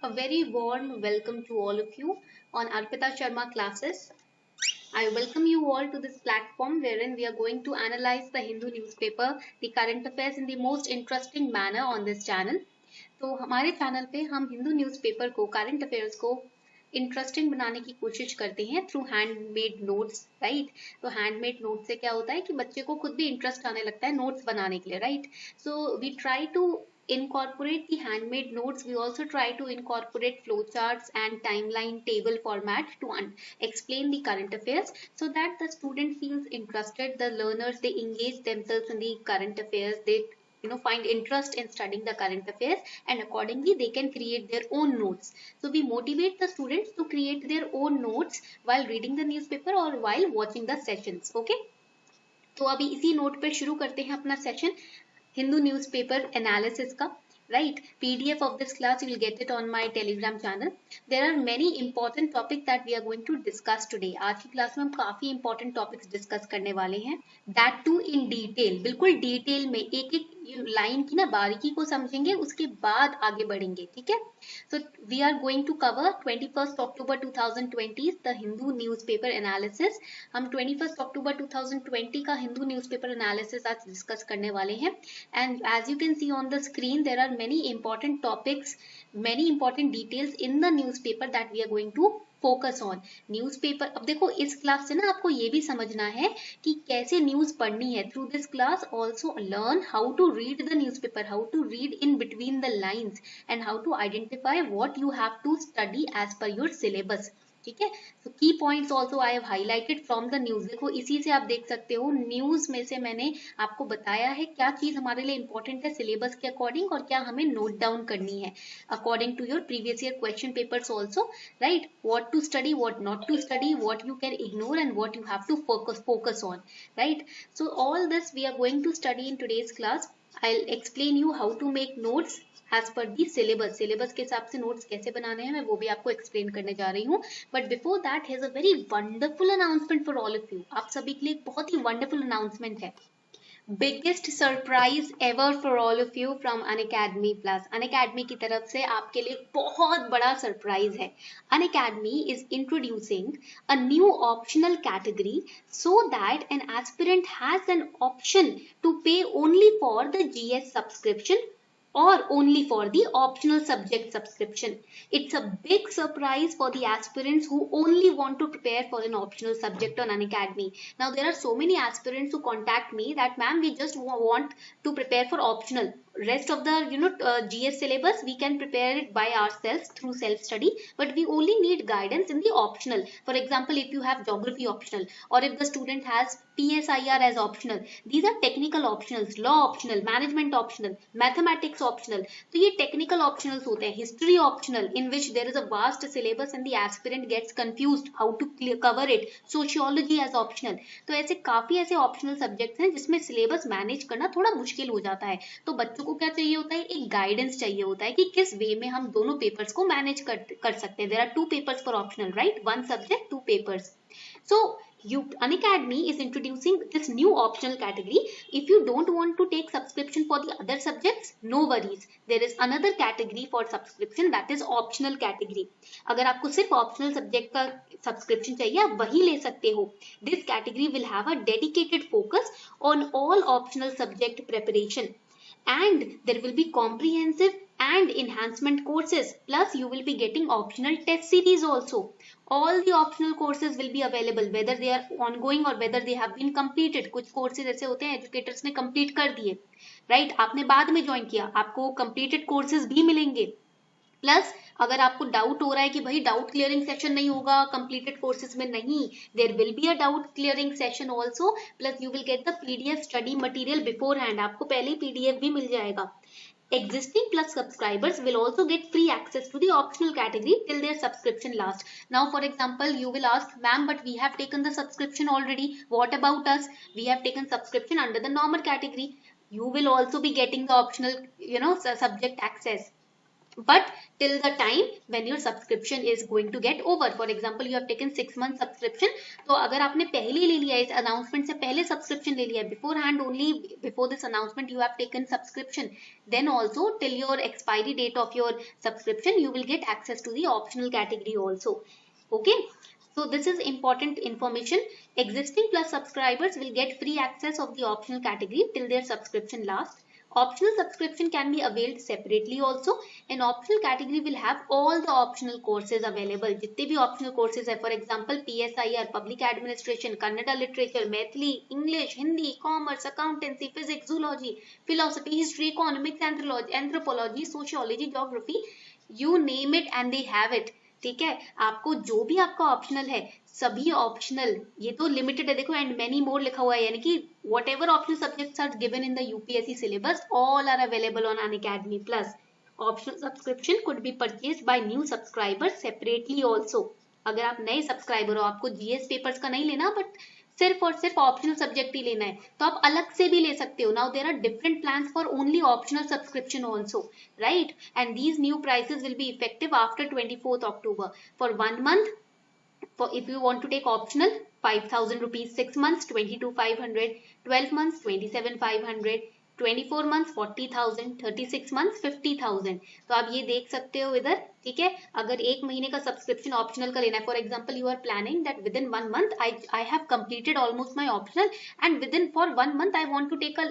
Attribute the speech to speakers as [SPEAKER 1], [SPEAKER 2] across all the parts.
[SPEAKER 1] A very warm welcome to all of you on Arpita Sharma classes. I welcome you all to this platform wherein we are going to analyze the Hindu newspaper, the current affairs in the most interesting manner on this channel. तो हमारे channel पे हम Hindu newspaper को current affairs को interesting बनाने की कोशिश करते हैं थ्रू हैंडमेड नोट्स, राइट। तो हैंडमेड नोट से क्या होता है कि बच्चे को खुद भी इंटरेस्ट आने लगता है नोट्स बनाने के लिए, right. So we try to incorporate the handmade notes. We also try to incorporate flowcharts and timeline table format to explain the current affairs so that the student feels interested, the learners, they engage themselves in the current affairs, they find interest in studying the current affairs, and accordingly they can create their own notes. So we motivate the students to create their own notes while reading the newspaper or while watching the sessions. Okay, तो अभी इसी note पे शुरू करते हैं अपना session Hindu newspaper analysis का, right? PDF of this class you will get it on my Telegram channel. There are many important topics that we are going to discuss today. आज की क्लास में हम काफी important topics discuss करने वाले हैं. That too in detail, बिल्कुल detail में एक एक लाइन की ना बारीकी को समझेंगे, उसके बाद आगे बढ़ेंगे, ठीक है? So we are going to cover 21st October 2020 the Hindu newspaper analysis. हम 21st October 2020 का हिंदू न्यूज़पेपर एनालिसिस आज डिस्कस करने वाले हैं. And as you can see on the screen, there are many important topics, many important details in the newspaper that we are going to focus on newspaper. अब देखो इस class से ना आपको ये भी समझना है कि कैसे न्यूज पढ़नी है. Through this class also learn how to read the newspaper, how to read in between the lines and how to identify what you have to study as per your syllabus, ठीक है. तो key points also I have highlighted from the news. देखो इसी से आप देख सकते हो न्यूज में से मैंने आपको बताया है क्या चीज हमारे लिए इंपॉर्टेंट है सिलेबस के अकॉर्डिंग और क्या हमें नोट डाउन करनी है according to your previous year question papers also, right. What to study, what not to study, what you can ignore and what you have to focus on, right. So all this we are going to study in today's class. I'll explain you how to make notes as per the syllabus. Syllabus के हिसाब से notes कैसे बनाने हैं मैं वो भी आपको explain करने जा रही हूँ. But before that, here's a very wonderful announcement for all of you. आप सभी के लिए एक बहुत ही wonderful announcement है. Biggest surprise ever for all of you from Unacademy plus. Unacademy की तरफ से आपके लिए बहुत बड़ा सरप्राइज है. Unacademy is introducing a new optional category so that an aspirant has an option to pay only for the GS subscription or only for the optional subject subscription. It's a big surprise for the aspirants who only want to prepare for an optional subject on Unacademy. Now there are so many aspirants who contact me that ma'am we just want to prepare for optional. Rest of the GS syllabus we can prepare it by ourselves through self study, but we only need guidance in the optional. For example, if you have geography optional or if the student has PSIR as optional, these are technical optionals, law optional, management optional, mathematics optional. तो ये technical optionals होते हैं. History optional in which there is a vast syllabus and the aspirant gets confused how to cover it. Sociology as optional. तो ऐसे काफी ऐसे optional subjects हैं जिसमें syllabus manage करना थोड़ा मुश्किल हो जाता है. तो बच्चों को क्या चाहिए होता है, एक गाइडेंस चाहिए होता है कि किस वे में हम दोनों पेपर्स को मैनेज कर सकते हैं. There are 2 papers for optional, right, 1 subject 2 papers. So Unacademy is introducing this new optional category. If you don't want to take subscription for the other subjects, no worries. There is another category for subscription, that is optional category. अगर आपको सिर्फ optional subject का subscription चाहिए आप वही ले सकते हो. This category will have a dedicated focus on all optional subject preparation. And there will be comprehensive and enhancement courses, plus you will be getting optional test series also. All the optional courses will be available whether they are ongoing or whether they have been completed. कुछ courses ऐसे होते हैं educators ने complete कर दिए, right, आपने बाद में join किया, आपको completed courses भी मिलेंगे. प्लस अगर आपको डाउट हो रहा है कि भाई डाउट क्लियरिंग सेशन नहीं होगा कंप्लीटेड कोर्सेज में, नहीं, there will be a doubt clearing session also. Plus you will get the PDF study material beforehand. आपको पहले ही PDF भी मिल जाएगा. Existing plus subscribers will also get free access to the optional category till their subscription lasts. Now, for example, you will ask, ma'am, but we have taken the subscription already. What about us? We have taken subscription under the normal category. You will also be getting the optional, subject access. but till the time when your subscription is going to get over. For example, you have taken 6 month subscription, तो अगर आपने पहले ले लिया है, इस announcement से पहले subscription ले लिया है, beforehand only, before this announcement you have taken subscription, then also till your expiry date of your subscription you will get access to the optional category also. Okay, so this is important information. Existing plus subscribers will get free access of the optional category till their subscription lasts. Optional subscription can be availed separately also. An optional category will have all the optional courses available. जितने भी optional courses है, for example PSIR, Public Administration, Kannada Literature, Maithili, English, Hindi, Commerce, Accountancy, Physics, Zoology, Philosophy, History, Economics, Anthropology, Sociology, Geography, you name it and they have it. ठीक है, आपको जो भी आपका optional है, सभी ऑप्शनल, ये तो लिमिटेड है देखो, एंड मेनी मोर लिखा हुआ है, यानी कि whatever optional subjects are given in the UPSC syllabus all are available on Unacademy plus. Optional subscription could be purchase by new subscribers separately also. अगर आप नए सब्सक्राइबर हो, आपको जीएस पेपर्स का नहीं लेना, बट सिर्फ और सिर्फ ऑप्शनल सब्जेक्ट ही लेना है, तो आप अलग से भी ले सकते हो. Now there are different plans for only optional subscription also, right, and these new prices will be effective after 24th October for 1 month. For if you want to take optional, 5,000 rupees, 6 months 22,500, 12 months 27,500, 24 months 40,000, 36 months 50,000. तो आप ये देख सकते हो इधर, ठीक है. अगर एक महीने का सब्सक्रिप्शन ऑप्शनल का लेना है, for example you are planning that within 1 month I have completed almost my optional, and within for 1 month I want to take a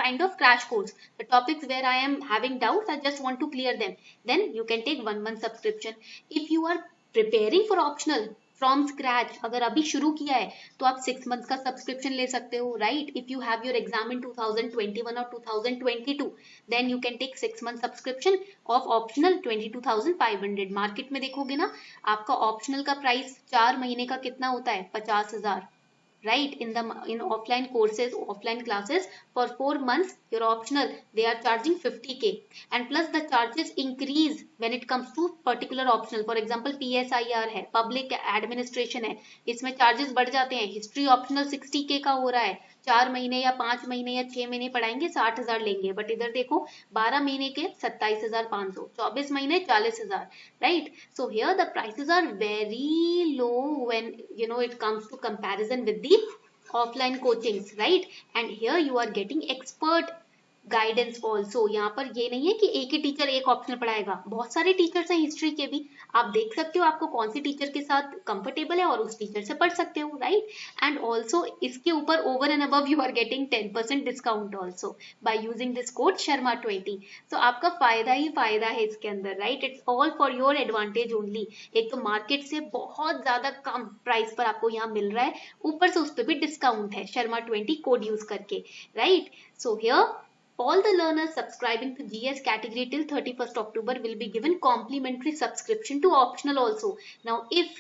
[SPEAKER 1] kind of crash course, the topics where I am having doubts, I just want to clear them, then you can take 1 month subscription. If you are preparing for optional from scratch, अगर अभी शुरू किया है, तो आप 6 months का subscription ले सकते हो, right. If you have your exam in 2021 और 2022, then you can take 6 month subscription of optional 22,500. Market में देखोगे ना, आपका ऑप्शनल का प्राइस 4 महीने का कितना होता है, 50,000, right. In offline courses, offline classes, for 4 months your optional they are charging 50k, and plus the charges increase when it comes to particular optional. For example PSIR है, Public Administration है, इसमें charges बढ़ जाते हैं. History optional 60k का हो रहा है, 4 महीने या 5 महीने या 6 महीने पढ़ाएंगे 60,000 लेंगे, बट इधर देखो 12 महीने के 27,500, 24 महीने 40,000, right. So here the prices are very low when it comes to comparison with the offline coachings, right. And here you are getting expert guidance also. यहाँ पर ये नहीं है कि एक ही टीचर एक ऑप्शनल पढ़ाएगा, बहुत सारे टीचर्स हैं हिस्ट्री के भी. आप देख सकते हो आपको कौन सी टीचर के साथ कंफर्टेबल है और उस टीचर से पढ़ सकते हो, राइट. एंड ऑल्सो इसके ऊपर over and above you are getting 10% discount also by using this code शर्मा20. तो आपका फायदा ही फायदा है इसके अंदर, right. It's all for your advantage only. एक तो मार्केट से बहुत ज्यादा कम प्राइस पर आपको यहाँ मिल रहा है, ऊपर से उस पर भी डिस्काउंट है शर्मा20 कोड यूज करके, right. So here all the learners subscribing to GS category till 31st October will be given complimentary subscription to optional also. Now if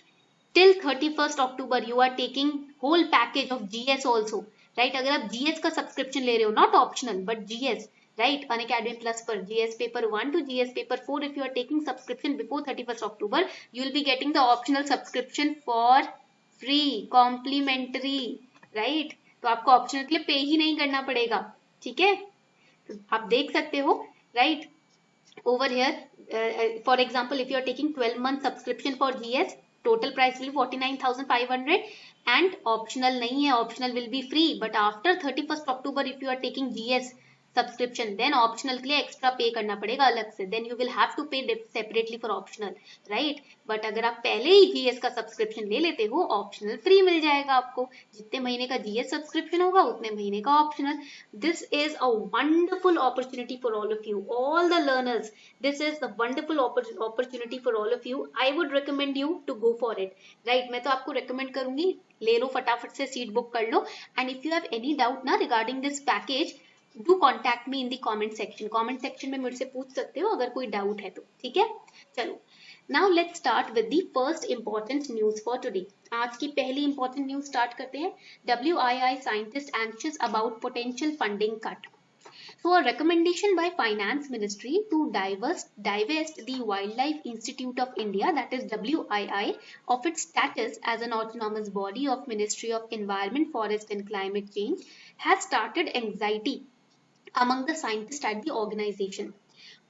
[SPEAKER 1] till 31st October you are taking whole package of GS also, right, अगर आप GS का subscription ले रहे हो, not optional but GS, right, Unacademy Plus पर GS paper 1 to GS paper 4, if you are taking subscription before 31st October you will be getting the optional subscription for free, complimentary, right. तो आपको optional के लिए पे ही नहीं करना पड़ेगा, ठीक है. आप देख सकते हो, right. Over here for example if you are taking 12 month subscription for GS, total price will 49,500 and optional नहीं है, optional will be free. But after 31st October if you are taking GS subscription, then optional के लिए extra pay करना पड़ेगा अलग से, then you will have to pay separately for optional, right. But अगर आप पहले ही जीएस का सब्सक्रिप्शन ले लेते हो, ऑप्शनल फ्री मिल जाएगा आपको. जितने महीने का जीएस सब्सक्रिप्शन होगा उतने महीने का optional. This is a wonderful opportunity for all of you, all the learners. This is the wonderful opportunity for all of you. I would recommend you to go for it, right. मैं तो आपको recommend करूंगी, ले लो फटाफट से, seat book कर लो. And if you have any doubt ना regarding this package, do contact me in the comment section. Comment section में मुझसे पूछ सकते हो अगर कोई डाउट है तो, ठीक है. चलो now let's start with the first important news for today. आज की पहली इंपॉर्टेंट न्यूज स्टार्ट करते हैं. WII scientist anxious about potential funding cut. So a recommendation by Finance Ministry to divest the Wildlife Institute of India, that is WII, of its status as an autonomous body of Ministry of Environment, Forest and Climate Change has started anxiety among the scientists at the organization.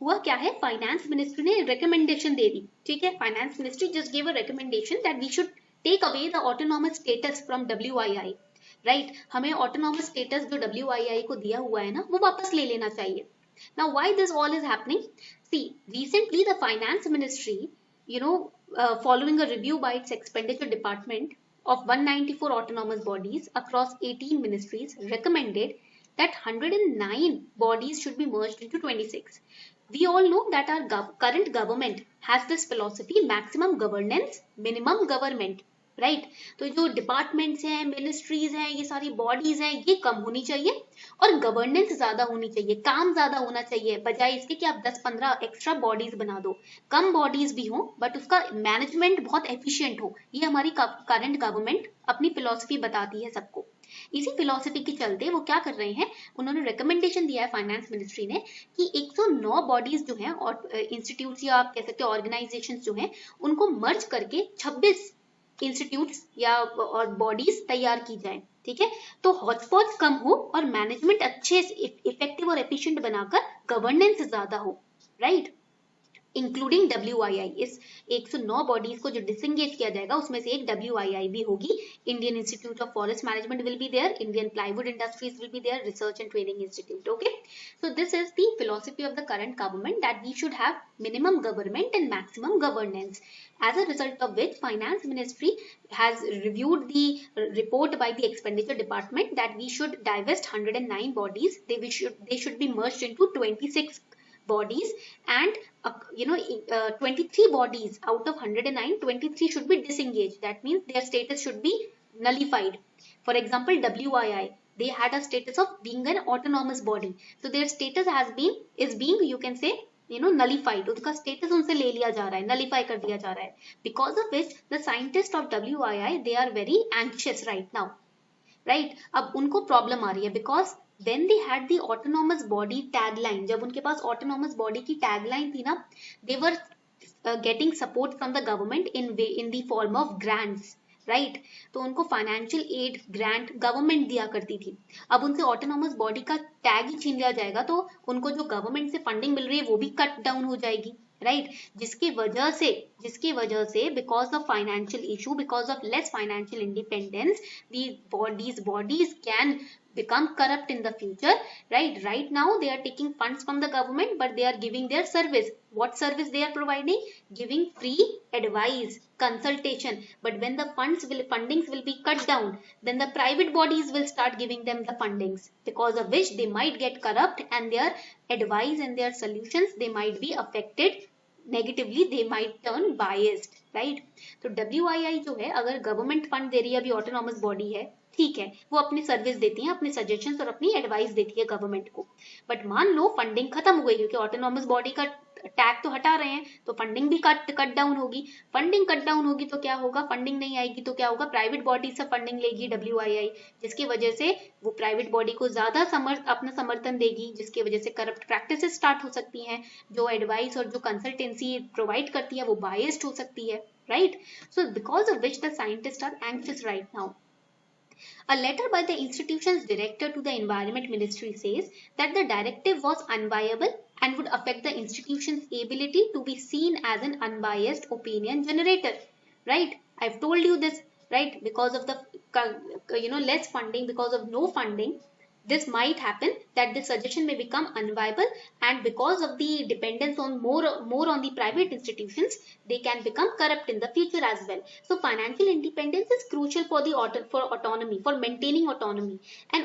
[SPEAKER 1] हुआ क्या है, finance ministry ने recommendation दे दी, ठीक है, finance ministry just give a recommendation that we should take away the autonomous status from WII, right, हमें autonomous status जो WII को दिया हुआ है ना वो वापस ले लेना चाहिए. Now why this all is happening? See, recently the finance ministry, following a review by its expenditure department of 194 autonomous bodies across 18 ministries, recommended that 109 bodies should be merged into 26. We all know that our current government has this philosophy, maximum governance, minimum government, right. तो जो departments हैं, ministries हैं, ये सारी bodies हैं, ये कम होनी चाहिए और गवर्नेंस ज्यादा होनी चाहिए, काम ज्यादा होना चाहिए, बजाय इसके कि आप 10-15 एक्स्ट्रा बॉडीज बना दो. कम बॉडीज भी हो बट उसका मैनेजमेंट बहुत एफिशिएंट हो. ये हमारी करंट गवर्नमेंट अपनी फिलॉसफी बताती है सबको. इसी फिलॉसफी के चलते वो क्या कर रहे हैं, उन्होंने रिकमेंडेशन दिया है फाइनेंस मिनिस्ट्री ने कि 109 बॉडीज जो हैं और इंस्टीट्यूट्स या आप कह सकते हैं ऑर्गेनाइजेशंस जो हैं उनको मर्ज करके 26 इंस्टीट्यूट्स या और बॉडीज तैयार की जाए, ठीक है. तो हॉटस्पॉट्स कम हो और मैनेजमेंट अच्छे इफेक्टिव और एफिशिएंट बनाकर गवर्नेंस ज्यादा हो, राइट, इंक्लूडिंग WII. इस 109 बॉडीज को जो डिसंगेज किया जाएगा उसमें से एक WII भी होगी. Indian Institute of Forest Management will be there, Indian Plywood Industries will be there, Research and Training Institute. Okay, so this is the philosophy of the current government, that we should have minimum government and maximum governance, as a result of which finance ministry has reviewed the report by the expenditure department that we should divest 109 bodies. They should be merged into 26 bodies, and 23 bodies out of 109, 23 should be disengaged. That means their status should be nullified. For example, WII, they had a status of being an autonomous body, so their status is being, you can say, nullified. उसका status उनसे ले लिया जा रहा है, nullify कर दिया जा रहा है, because of which the scientists of WII, they are very anxious right now, right. अब उनको प्रॉब्लम आ रही है because when they had the autonomous body tagline, जब उनके पास autonomous body की tagline थी ना, they were getting support from the government in the form of grants, right. तो उनको फाइनेंशियल एड ग्रांट गवर्नमेंट दिया करती थी. अब उनसे ऑटोनॉमस बॉडी का टैग ही छीन लिया जाएगा तो उनको जो गवर्नमेंट से फंडिंग मिल रही है वो भी कट डाउन हो जाएगी, राइट. जिसकी वजह से because of financial issue, because of less financial independence, these bodies can become corrupt in the future, right. Right now they are taking funds from the government but they are giving their service. What service they are providing? Giving free advice, consultation. But when the fundings will be cut down, then the private bodies will start giving them the fundings, because of which they might get corrupt and their advice and their solutions, they might be affected negatively, they might turn biased, right. तो WII जो है, अगर government fund दे रही है, अभी autonomous body है, ठीक है, वो अपनी सर्विस देती है, अपने सजेशंस और अपनी एडवाइस देती है गवर्नमेंट को. बट मान लो फंडिंग खत्म हो गई क्योंकि ऑटोनॉमस बॉडी का टैग तो हटा रहे हैं, तो फंडिंग भी कट डाउन होगी. फंडिंग कट डाउन होगी तो क्या होगा, फंडिंग नहीं आएगी तो क्या होगा, प्राइवेट बॉडी से फंडिंग लेगी WII, जिसकी वजह से वो प्राइवेट बॉडी को ज्यादा अपना समर्थन देगी, जिसकी वजह से करप्ट प्रैक्टिसेस स्टार्ट हो सकती हैं. जो एडवाइस और जो कंसल्टेंसी प्रोवाइड करती है वो बायस्ड हो सकती है, right. So because of which the scientists are anxious right now. A letter by the institution's director to the Environment Ministry says that the directive was unviable and would affect the institution's ability to be seen as an unbiased opinion generator, right. I've told you this, right. Because of the less funding, because of no funding, this might happen that the suggestion may become unviable, and because of the dependence on more on the private institutions, they can become corrupt in the future as well. So financial independence is crucial for autonomy, for maintaining autonomy, and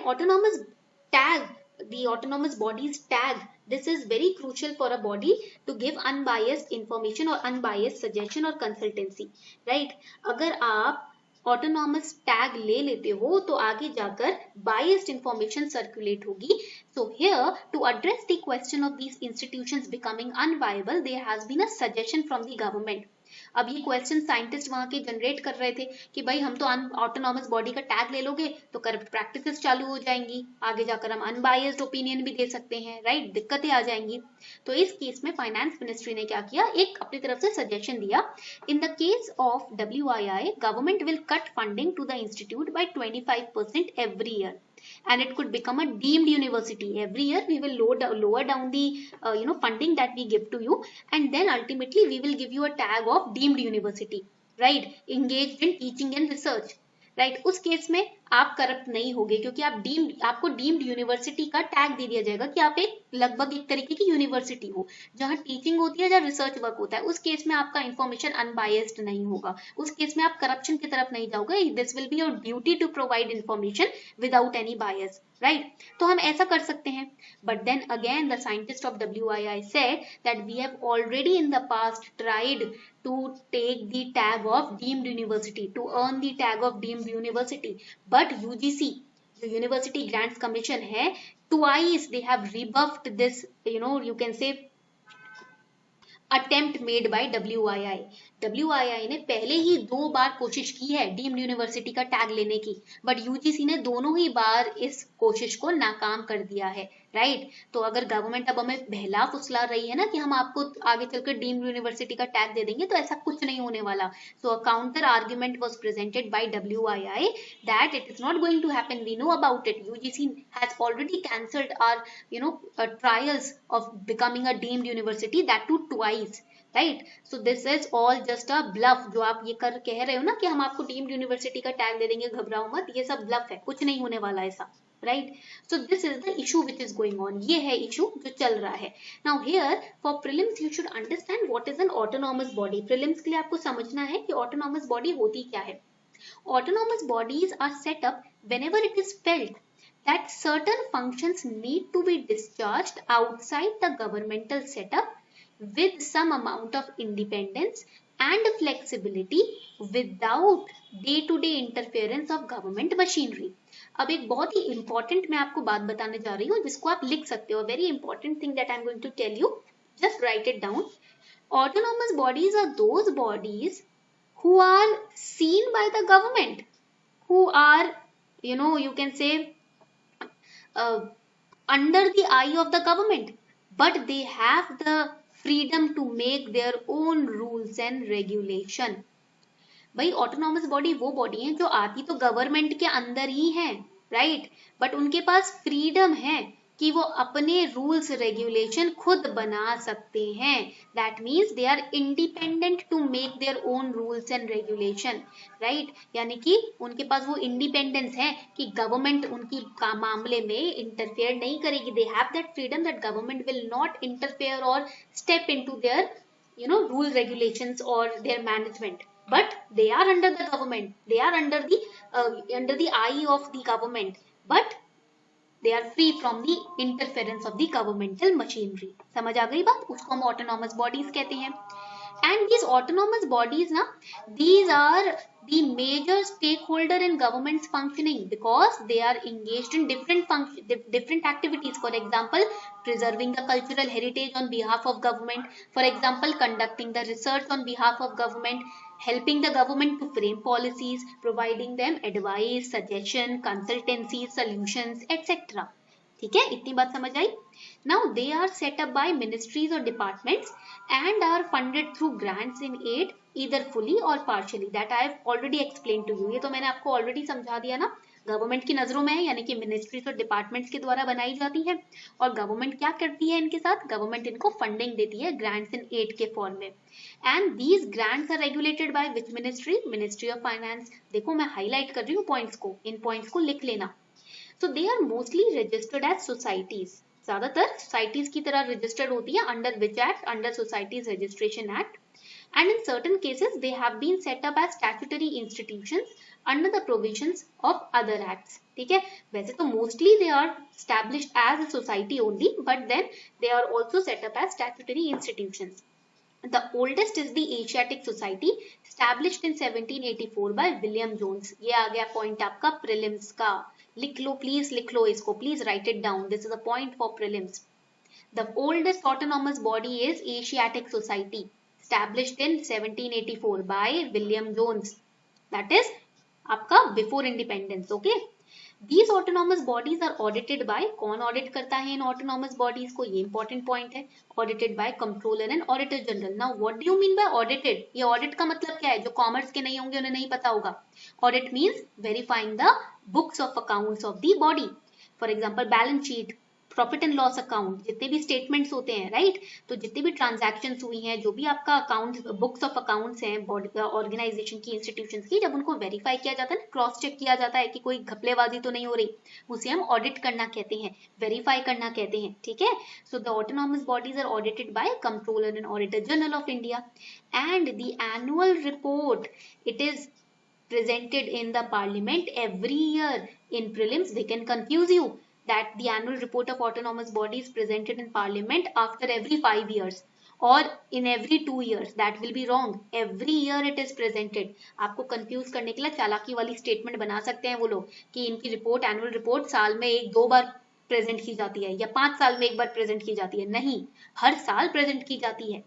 [SPEAKER 1] the autonomous body's tag, this is very crucial for a body to give unbiased information or unbiased suggestion or consultancy, right. अगर आप autonomous tag ले लेते हो तो आगे जाकर biased information circulate होगी. So here to address the question of these institutions becoming unviable, there has been a suggestion from the government. अब ये क्वेश्चन साइंटिस्ट वहां के जनरेट कर रहे थे कि भाई हम तो ऑटोनॉमस बॉडी का टैग ले लोगे तो करप्ट प्रैक्टिसेस चालू हो जाएंगी, आगे जाकर हम अनबायस्ड ओपिनियन भी दे सकते हैं, राइट, दिक्कतें आ जाएंगी। तो इस केस में फाइनेंस मिनिस्ट्री ने क्या किया, एक अपनी तरफ से सजेशन दिया, in the case of WII government will cut funding to the institute by 25% every year and it could become a deemed university. Every year we will lower down the funding that we give to you, and then ultimately we will give you a tag of deemed university, right, engaged in teaching and research, right. उस case में आप corrupt नहीं होगे क्योंकि आपको deemed university का tag दे दिया जाएगा कि आप लगभग एक तरीके की यूनिवर्सिटी हो जहां टीचिंग होती है, जहां रिसर्च वर्क होता है। उस केस में आपका इंफॉर्मेशन अनबायस्ड नहीं होगा, उस केस में आप करप्शन की तरफ नहीं जाओगे। This will be your duty to provide information without any bias, right. तो हम ऐसा कर सकते हैं। But then again the scientist of WII said that we have already in the past tried to take the tag of deemed university, to earn the tag of deemed university, but UGC, जो university grants commission है, twice they have rebuffed this, you can say attempt made by WII। WII ने पहले ही 2 बार कोशिश की है deemed university का tag लेने की, बट UGC ने दोनों ही बार इस कोशिश को नाकाम कर दिया है, राइट। तो अगर गवर्नमेंट अब हमें बहला फुसला रही है ना कि हम आपको आगे चलकर डीम्ड यूनिवर्सिटी का टैग दे देंगे, तो ऐसा कुछ नहीं होने वाला। So a counter argument was presented by WII that it is not going to happen, we know about it, UGC has already cancelled our trials of becoming a deemed university, that too twice, right. So this is all just a bluff. जो आप ये कह रहे हो ना कि हम आपको डीम्ड यूनिवर्सिटी का टैग दे देंगे, घबराओ मत, ये सब ब्लफ है, कुछ नहीं होने वाला ऐसा, right. So this is the issue which is going on, ये है इशू जो चल रहा है। Now here for prelims you should understand what is an autonomous body. Prelims के लिए आपको समझना है कि ऑटोनॉमस बॉडी होती क्या है। Autonomous bodies are set up whenever it is felt that certain functions need to be discharged outside the governmental setup with some amount of independence and flexibility without day-to-day interference of government machinery. अब एक बहुत ही important मैं आपको बात बताने जा रही हूँ जिसको आप लिख सकते हो। Very important thing that I'm going to tell you. Just write it down. Autonomous bodies are those bodies who are seen by the government, who are, you can say, under the eye of the government, but they have the freedom to make their own rules and regulation. भाई autonomous body वो body है जो आती तो government के अंदर ही है, right, but उनके पास फ्रीडम है कि वो अपने रूल्स रेगुलेशन खुद बना सकते हैं। That means they are independent to make their own rules and regulation, right. यानी कि उनके पास वो इंडिपेंडेंस है कि गवर्नमेंट उनकी मामले में इंटरफेयर नहीं करेगी। They have that freedom that government will not interfere और step into their rule regulations और their management, but they are under the government, they are under the eye of the government, but they are free from the interference of the governmental machinery. समझ आ गई बात? उसको हम autonomous bodies कहते हैं। And these autonomous bodies ना, these are the major stakeholder in government's functioning because they are engaged in different activities. For example, preserving the cultural heritage on behalf of government. For example, conducting the research on behalf of government, helping the government to frame policies, providing them advice, suggestion, consultancy, solutions, etc. ठीक है, इतनी बात समझ आई। Now they are set up by ministries or departments and are funded through grants in aid either fully or partially. That I have already explained to you. ये तो मैंने आपको already समझा दिया ना। गवर्नमेंट की नजरों में है, यानी कि मिनिस्ट्रीज और डिपार्टमेंट्स के द्वारा बनाई जाती है, और गवर्नमेंट क्या करती है इनके साथ, गवर्नमेंट इनको फंडिंग देती है ग्रांट्स इन एड के फॉर्म में। And these grants are regulated by which ministry, ministry of finance. देखो मैं हाईलाइट कर रही हूँ पॉइंट्स को, इन पॉइंट्स को लिख लेना। So they are mostly registered as societies, ज्यादातर सोसाइटीज की तरह रजिस्टर्ड होती है under which act, under societies registration act, and in certain cases they have been set up as statutory institutions under the provisions of other acts. ठीक है, वैसे तो mostly they are established as a society only, but then they are also set up as statutory institutions. The oldest is the Asiatic Society, established in 1784 by William Jones. ये आ गया point आपका prelims का, लिख लो please, लिख लो इसको, please write it down. This is a point for prelims. The oldest autonomous body is Asiatic Society, established in 1784 by William Jones. That is आपका before independence. Okay. These autonomous bodies are audited by, कौन audit करता है इन autonomous bodies को, ये important point है, audited by comptroller and auditor general. Now what do you mean by audited? ये audit का मतलब क्या है? जो commerce के नहीं होंगे उन्हें नहीं पता होगा. Audit means verifying the books of accounts of the body. For example, balance sheet, profit and loss account, जितने भी स्टेटमेंट्स होते हैं, राइट, तो जितने भी ट्रांजैक्शंस हुई हैं, जो भी आपका अकाउंट, बुक्स ऑफ अकाउंट्स हैं ऑर्गेनाइजेशन की, इंस्टीट्यूशंस की, जब उनको वेरीफाई किया जाता है ना, क्रॉस चेक किया जाता है कि कोई घपलेबाजी तो नहीं हो रही, उसे हम ऑडिट करना कहते हैं, वेरीफाई करना कहते हैं. ठीक है. So the autonomous bodies are audited by Controller and Auditor General of India and the annual report it is presented in the parliament every year. In prelims they can confuse you that the annual report of autonomous body is presented in parliament after every 5 years or in every 2 years. That will be wrong. Every year it is presented. आपको confuse करने के लिए चालाकी वाली statement बना सकते हैं वो लोग कि इनकी रिपोर्ट, एनुअल रिपोर्ट साल में 1-2 बार प्रेजेंट की जाती है या 5 साल में 1 बार प्रेजेंट की जाती है. नहीं, हर साल प्रेजेंट की जाती है.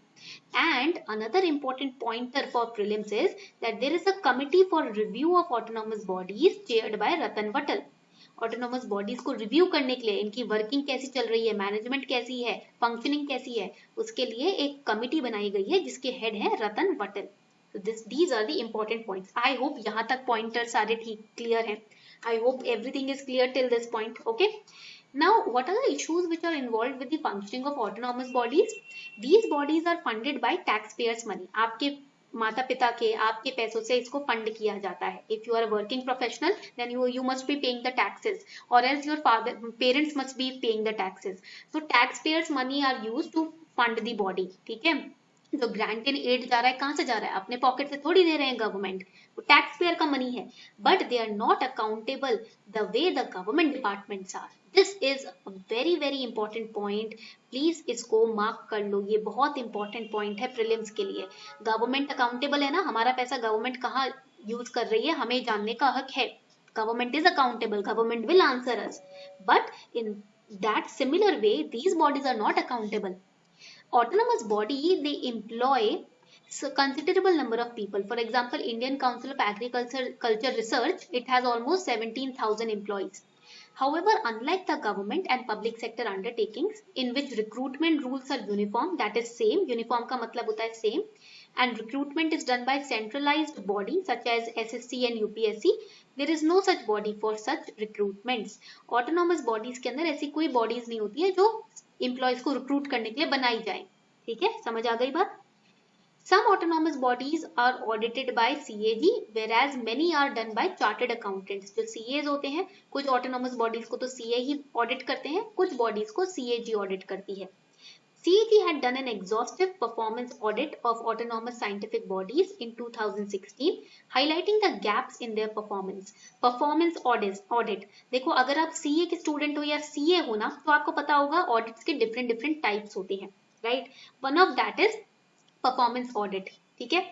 [SPEAKER 1] And another important pointer for prelims is that there is a committee for review of autonomous bodies chaired by Ratan Vatal. Autonomous bodies को रिव्यू करने के लिए, इनकी वर्किंग कैसी चल रही है, मैनेजमेंट कैसी है, फंक्शनिंग कैसी है, उसके लिए एक कमिटी बनाई गई है जिसके हेड है रतन वटल. So these are the important points. I hope यहाँ तक पॉइंटर सारे ठीक क्लियर हैं. I hope everything is clear till this point. Okay. Now, what are the issues which are involved with the functioning of autonomous bodies? These bodies are funded by taxpayers' money. आपके माता पिता के, आपके पैसों से इसको fund किया जाता है. If you are a working professional, then you must be paying the taxes, or else your parents must be paying the taxes. So taxpayers' money are used to fund the body. ठीक है. जो grant and add जा रहा है, कहाँ से जा रहा है? अपने पॉकेट से थोड़ी दे रहे हैं गवर्नमेंट, वो टैक्स पेयर का मनी है. But they are not accountable the way the government departments are. This is a very very important point. Please इसको मार्क कर लो, ये बहुत इंपॉर्टेंट पॉइंट है प्रीलिम्स के लिए. गवर्नमेंट अकाउंटेबल है ना, हमारा पैसा गवर्नमेंट कहाँ यूज कर रही है हमें जानने का हक है. Government is accountable, government will answer us. But in that similar way these bodies are not accountable. Autonomous body, they employ considerable number of people. For example, Indian Council of Agriculture Research, it has almost 17,000 employees. However, unlike the government and public sector undertakings in which recruitment rules are uniform, that is same, uniform का मतलब होता है same, and recruitment is done by centralized body such as SSC and UPSC, there is no such body for such recruitments. Autonomous bodies के अंदर ऐसी कोई bodies नहीं होती है जो एम्प्लॉयज को रिक्रूट करने के लिए बनाई जाए. ठीक है, समझ आ गई बात. Some autonomous bodies are audited by CAG, whereas many are done by chartered accountants. जो CAs होते हैं, कुछ autonomous bodies को तो CA ही audit करते हैं, कुछ bodies को CAG audit करती है. CAG had done an exhaustive performance audit of autonomous scientific bodies in 2016, highlighting the gaps in their performance. Performance audit. देखो, अगर आप CA के स्टूडेंट हो या CA हो ना, तो आपको पता होगा ऑडिट्स के डिफरेंट टाइप्स होते हैं, right. One of that is performance audit. ठीक है.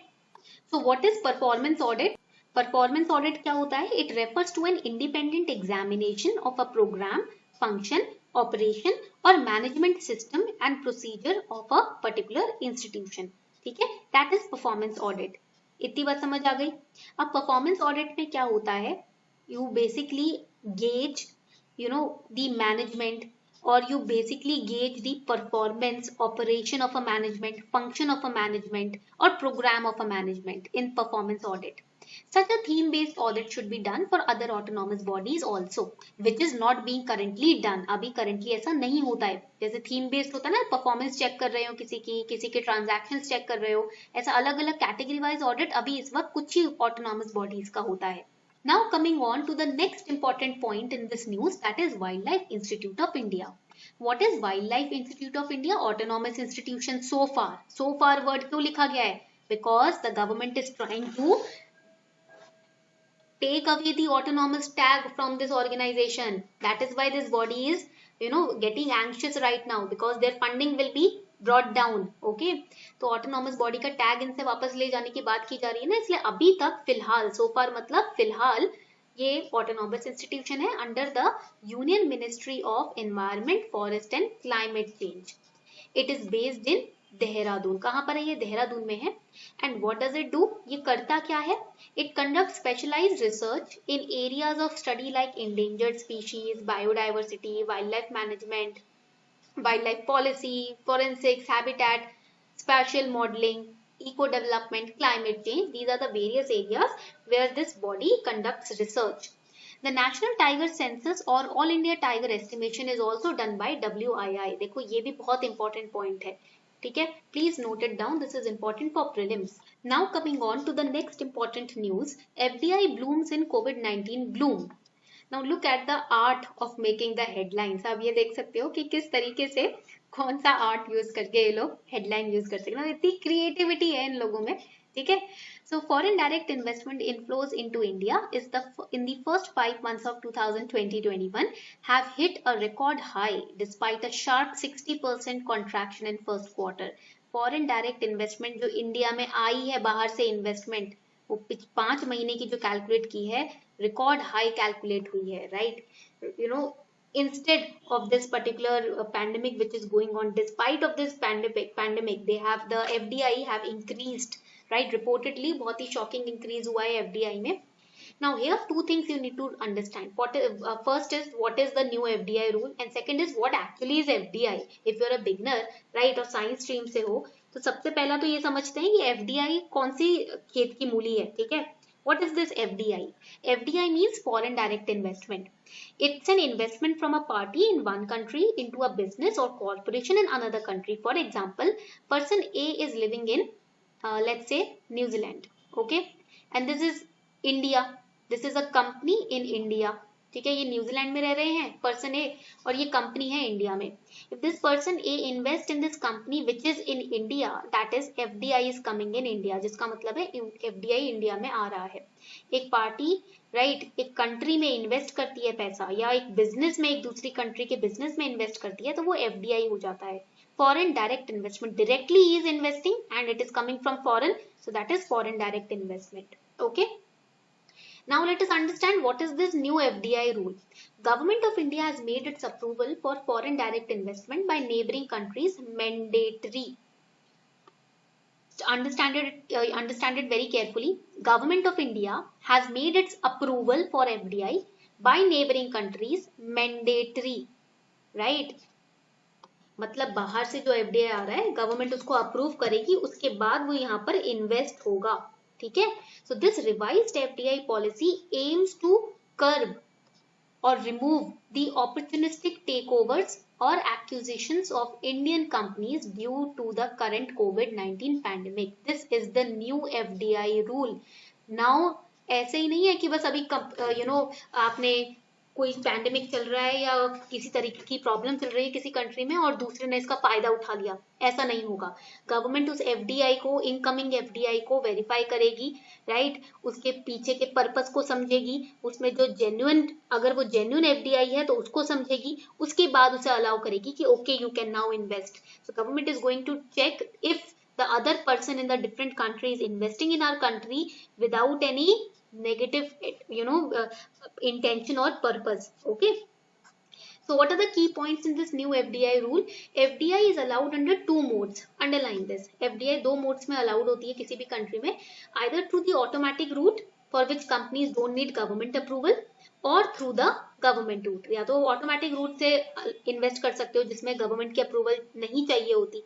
[SPEAKER 1] So what is performance audit? Performance audit क्या होता है? It refers to an independent examination of a programme, function, operation और management system and procedure of a particular institution. ठीक है, that is performance audit. इतनी बात समझ आ गई. अब परफॉर्मेंस ऑडिट में क्या होता है? You basically gauge the management, or you basically gauge the performance, operation of a management, function of a management or program of a management in performance audit. Such a theme based audit should be done for other autonomous bodies also, which is not being currently done. अभी currently ऐसा नहीं होता है. जैसे theme based होता है ना, performance check कर रहे हो किसी के transactions check कर रहे हो, ऐसा अलग अलग category wise audit अभी इस वक्त कुछ ही autonomous bodies का होता है. Now coming on to the next important point in this news, that is Wildlife Institute of India. What is Wildlife Institute of India? Autonomous institution so far. So far word क्यों लिखा गया है? Because the government is trying to take away the autonomous tag from this organization. That is why this body is, getting anxious right now because their funding will be brought down. Okay, तो autonomous body का tag इनसे वापस ले जाने की बात की जा रही है ना, इसलिए अभी तक फिलहाल, so far मतलब फिलहाल, ये autonomous institution है under the Union Ministry of Environment, Forest and Climate Change. It is based in Dehradun. कहाँ पर है ये? देहरादून में है। And what does it do? ये करता क्या है? It conduct specialised research in areas of study like endangered species, biodiversity, wildlife management, wildlife policy, forensics, habitat, spatial modeling, eco-development, climate change. These are the various areas where this body conducts research. The National Tiger Census or All India Tiger Estimation is also done by WII. देखो ये भी बहुत important point है, ठीक है? Please note it down. This is important for prelims. Now coming on to the next important news. FDI blooms in COVID-19 bloom. Now look at the art of making the headlines. आप ये देख सकते हो कि किस तरीके से कौन सा आर्ट यूज करके ये लोग हेडलाइन यूज कर सकते हैं। इतनी क्रिएटिविटी है इन लोगों में, ठीक है। So foreign direct investment inflows into India is in the first 5 months of 2020-21 have hit a record high despite a sharp 60% contraction in first quarter. Foreign direct investment जो इंडिया में आई है बाहर से इन्वेस्टमेंट, वो 5 महीने की जो कैलकुलेट की है, रिकॉर्ड हाई कैलकुलेट हुई है, right. You know, instead of this particular pandemic which is going on, despite of this pandemic they have, the FDI have increased, right? Reportedly बहुत ही shocking increase हुआ है FDI में. Now here two things you need to understand. First is what is the new FDI rule, and second is what actually is FDI. If you're a beginner, right, और science stream से हो, तो सबसे पहला तो ये समझते हैं कि FDI कौन सी खेत की मूली है, ठीक है। What is this FDI? FDI means foreign direct investment. It's an investment from a party in one country into a business or corporation in another country. For example, person A is living in, let's say, New Zealand, okay? And this is India. This is a company in India. ठीक है, ये New Zealand में रह रहे हैं person ए और ये company है इंडिया में. If this person A invest in this company which is in India, that is FDI is coming in India, जिसका मतलब है एफडीआई इंडिया में आ रहा है. एक पार्टी, राइट, एक कंट्री में इन्वेस्ट करती है पैसा, या एक बिजनेस में एक दूसरी कंट्री के बिजनेस में इन्वेस्ट करती है, तो वो एफडीआई हो जाता है. Foreign direct investment, directly he is investing and it is coming from foreign, so that is foreign direct investment. Okay. Now let us understand what is this new FDI rule. Government of India has made its approval for foreign direct investment by neighboring countries mandatory. Understand it very carefully. Government of India has made its approval for FDI by neighboring countries mandatory. Right? मतलब बाहर से जो FDI आ रहा है, government उसको approve करेगी, उसके बाद वो यहाँ पर इन्वेस्ट होगा. ठीक है. So this revised FDI policy aims to curb or remove the opportunistic takeovers or acquisitions of Indian companies due to the current COVID-19 pandemic. This is the new FDI rule. Now ऐसे ही नहीं है कि बस अभी आपने कोई pandemic चल रहा है या किसी तरीके की प्रॉब्लम चल रही है किसी कंट्री में और दूसरे ने इसका फायदा उठा लिया, ऐसा नहीं होगा. गवर्नमेंट उस एफडीआई को, इनकमिंग एफडीआई को वेरीफाई करेगी, राइट, उसके पीछे के पर्पस को समझेगी, उसमें जो जेन्युइन, अगर वो जेन्युइन एफडीआई है तो उसको समझेगी, उसके बाद उसे अलाउ करेगी कि okay you can now invest. So government is going to check if the other person in the different country is investing in our country without any negative intention or purpose. Okay, so what are the key points in this new FDI rule? FDI is allowed under two modes. Underline this. FDI दो modes में allowed होती है किसी भी country में, either through the automatic route for which companies don't need government approval, or through the government route. या तो automatic route से invest कर सकते हो जिसमें government की approval नहीं चाहिए होती,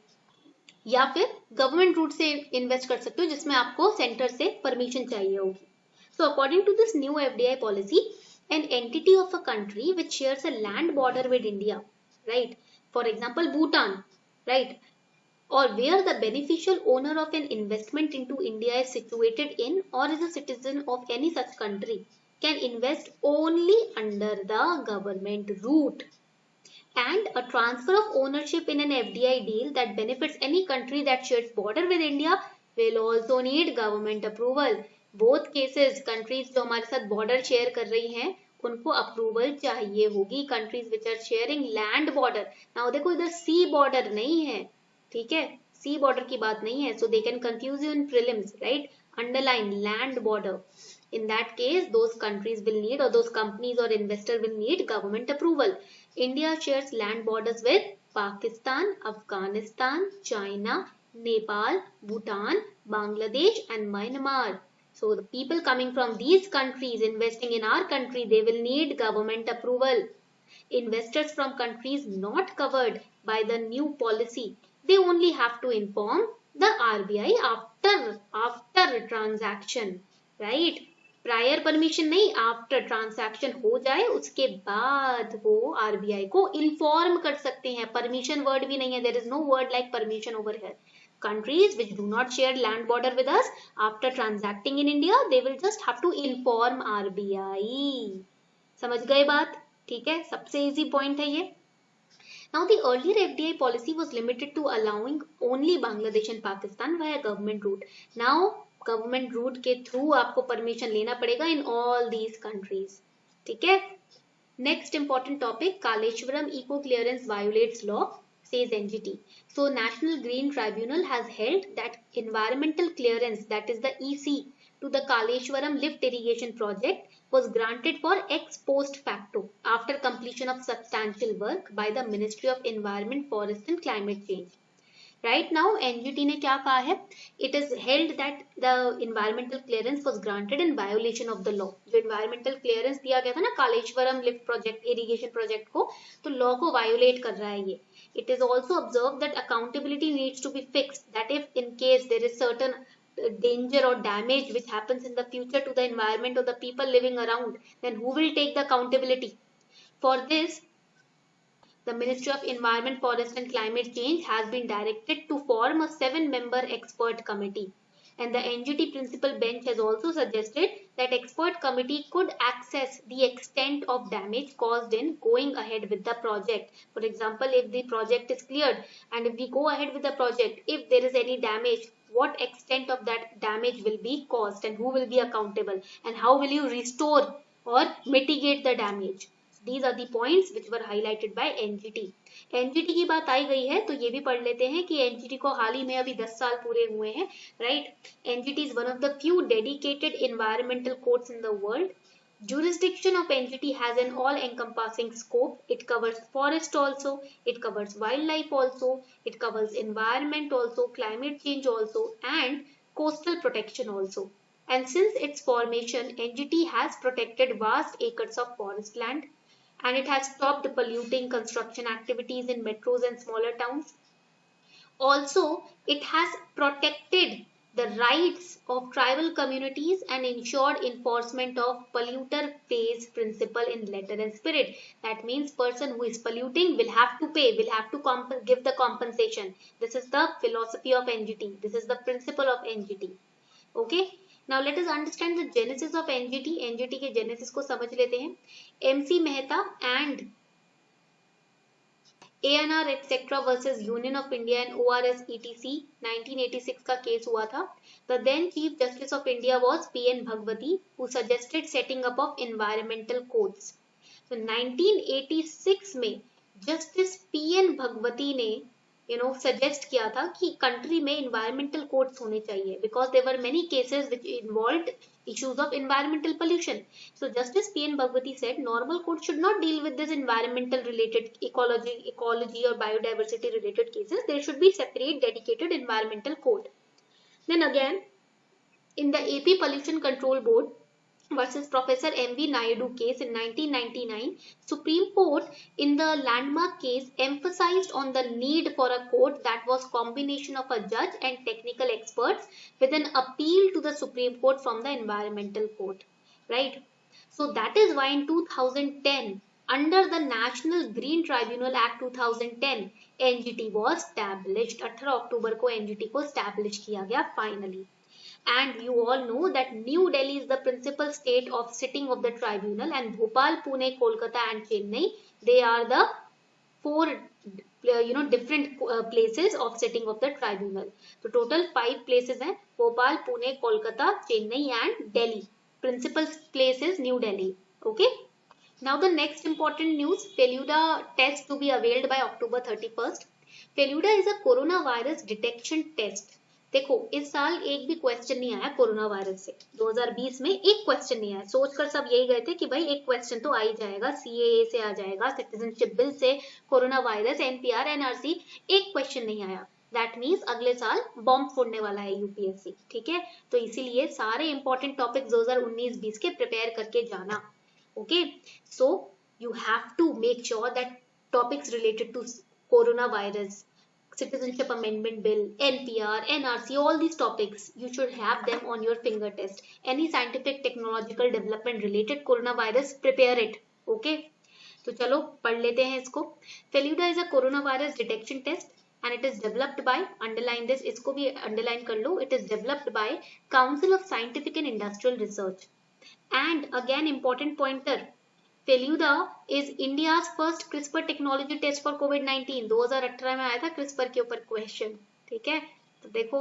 [SPEAKER 1] या फिर गवर्नमेंट रूट से इन्वेस्ट कर सकते हो जिसमें आपको सेंटर से परमिशन चाहिए होगी. So according to this new FDI policy, an entity of a country which shares a land border with India, right, for example Bhutan, right, or where the beneficial owner of an investment into India is situated in or is a citizen of any such country, can invest only under the government route. And a transfer of ownership in an FDI deal that benefits any country that shares border with India will also need government approval. Both cases, countries जो हमारे साथ border share कर रही हैं उनको approval चाहिए होगी. Countries which are sharing land border. Now देखो इधर sea border नहीं है, ठीक है, sea border की बात नहीं है, so they can confuse you in prelims, right? Underline land border. In that case, those countries will need, or those companies or investor will need government approval. India shares land borders with Pakistan, Afghanistan, China, Nepal, Bhutan, Bangladesh and Myanmar. So the people coming from these countries investing in our country, they will need government approval. Investors from countries not covered by the new policy, they only have to inform the RBI after transaction, right? Prior permission नहीं, after transaction हो जाए उसके बाद वो RBI को inform कर सकते हैं. परमिशन वर्ड भी नहीं है, there is no word like permission over here. Countries which do not share land border with us, after transacting in India, they will just have to inform RBI. समझ गए बात? ठीक है, सबसे इजी पॉइंट है ये. Now the earlier FDI policy was limited to allowing only Bangladesh and Pakistan via government route. Now government route के through आपको permission लेना पड़ेगा in all these countries. ठीक है. Next important topic, Kaleshwaram Eco Clearance violates law, says NGT. So National Green Tribunal has held that environmental clearance, that is the EC, to the Kaleshwaram lift irrigation project was granted for ex post facto after completion of substantial work by the Ministry of Environment, Forest and Climate Change. Right now NGT ने क्या कहा है? It is held that the environmental clearance was granted in violation of the law. जो environmental clearance दिया गया था ना Kaleshwaram lift project irrigation project को, तो लॉ को वायोलेट कर रहा है ये. It is also observed that accountability needs to be fixed, that if in case there is certain danger or damage which happens in the future to the environment or the people living around, then who will take the accountability? For this, the Ministry of Environment, Forest and Climate Change has been directed to form a 7-member expert committee. And the NGT principal bench has also suggested that expert committee could assess the extent of damage caused in going ahead with the project. For example, if the project is cleared and if we go ahead with the project, if there is any damage, what extent of that damage will be caused and who will be accountable and how will you restore or mitigate the damage. These are the points which were highlighted by NGT. NGT की बात आई गई है तो ये भी पढ़ लेते हैं कि NGT को हाल ही में अभी 10 साल पूरे हुए हैं, right? NGT is one of the few dedicated environmental courts in the world. Jurisdiction of NGT has an all-encompassing scope. It covers forest also, it covers wildlife also, it covers environment also, climate change also, and coastal protection also. And since its formation, NGT has protected vast acres of forest land, and it has stopped polluting construction activities in metros and smaller towns. Also, it has protected the rights of tribal communities and ensured enforcement of polluter pays principle in letter and spirit. That means person who is polluting will have to pay, will have to give the compensation. This is the philosophy of NGT. This is the principle of NGT. Okay. Now let us understand the genesis of NGT. NGT के genesis को समझ लेते हैं. MC Mehta and ANR etc. versus Union of India and ORS etc. 1986 का case हुआ था. The then Chief Justice of India was PN Bhagwati, who suggested setting up of environmental courts. So 1986 में Justice PN Bhagwati ने suggest किया था कि country में environmental courts होने चाहिए because there were many cases which involved issues of environmental pollution. So Justice P.N. Bhagwati said normal court should not deal with this environmental related ecology or biodiversity related cases. There should be separate dedicated environmental court. Then again, in the AP Pollution Control Board versus Professor M.V. Naidu case in 1999, Supreme Court in the landmark case emphasized on the need for a court that was combination of a judge and technical experts with an appeal to the Supreme Court from the Environmental Court, right? So that is why in 2010, under the National Green Tribunal Act 2010, NGT was established. 18 अक्टूबर को NGT को establish किया गया finally. And you all know that New Delhi is the principal state of sitting of the tribunal, and Bhopal, Pune, Kolkata and Chennai, they are the 4 different places of sitting of the tribunal. So total 5 places हैं, Bhopal, Pune, Kolkata, Chennai and Delhi. Principal place is New Delhi. Okay. Now the next important news, Feluda test to be availed by October 31st. Feluda is a coronavirus detection test. देखो इस साल एक भी question नहीं आया corona virus से. 2020 में एक क्वेश्चन नहीं आया. सोचकर सब यही गए थे कि भाई एक क्वेश्चन तो आ ही जाएगा, CAA से आ जाएगा, सिटीजनशिप बिल से, कोरोना वायरस, NPR, NRC, एक क्वेश्चन नहीं आया. दैट मीन्स अगले साल बॉम्ब फोड़ने वाला है यूपीएससी, ठीक है। तो इसीलिए सारे इंपॉर्टेंट टॉपिक 2019-20 के प्रिपेयर करके जाना, okay. So you have to make sure that topics related to coronavirus, Citizenship Amendment Bill, NPR, NRC, all these topics, you should have them on your finger test. Any scientific technological development related coronavirus, prepare it. Okay? तो चलो पढ़ लेते हैं इसको. Feluda is a coronavirus detection test and it is developed by, underline this, इसको भी underline कर लो, it is developed by Council of Scientific and Industrial Research. And again important pointer, Feluda is India's first CRISPR technology test for COVID-19. 2018 में आया था CRISPR के ऊपर question, ठीक है। तो देखो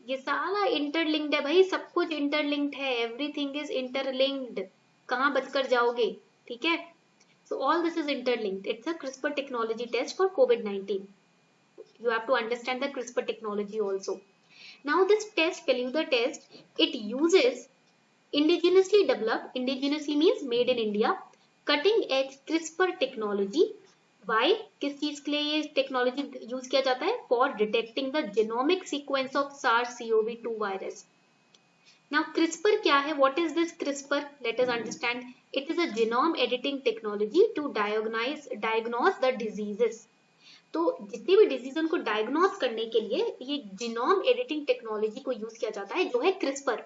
[SPEAKER 1] ये सारा इंटरलिंक्ड है भाई, सब कुछ इंटरलिंक्ड है, एवरीथिंग इज इंटरलिंक्ड, कहाँ बचकर जाओगे, ठीक है। So all this is interlinked. It's a CRISPR technology test for COVID-19. You have to understand the CRISPR technology also. Now this test, Feluda test, it uses indigenously developed, indigenously means made in India, cutting edge CRISPR technology. Why, किस चीज के लिए ये technology use किया जाता है? For detecting the genomic sequence of SARS-CoV-2 virus. Now CRISPR क्या है? What is this CRISPR? Let us understand. It is a genome editing technology to diagnose the diseases. तो जितनी भी डिजीज उनको डायग्नोज करने के लिए ये जीनोम एडिटिंग टेक्नोलॉजी को यूज किया जाता है, जो है CRISPR.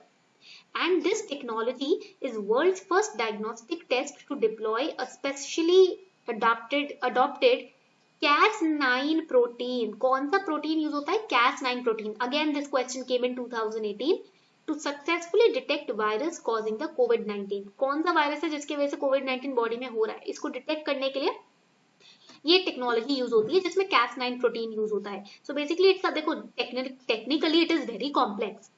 [SPEAKER 1] And this technology is world's first diagnostic test to deploy a specially adopted Cas9 protein. कौन सा प्रोटीन यूज होता है? Cas9 protein. Again this question came in 2018 to successfully detect virus causing the COVID-19. कौन सा virus है जिसकी वजह से COVID-19 बॉडी में हो रहा है, इसको डिटेक्ट करने के लिए ये टेक्नोलॉजी यूज होती है, जिसमें Cas9 प्रोटीन यूज होता है। सो बेसिकली इट्स, देखो technically it is very complex,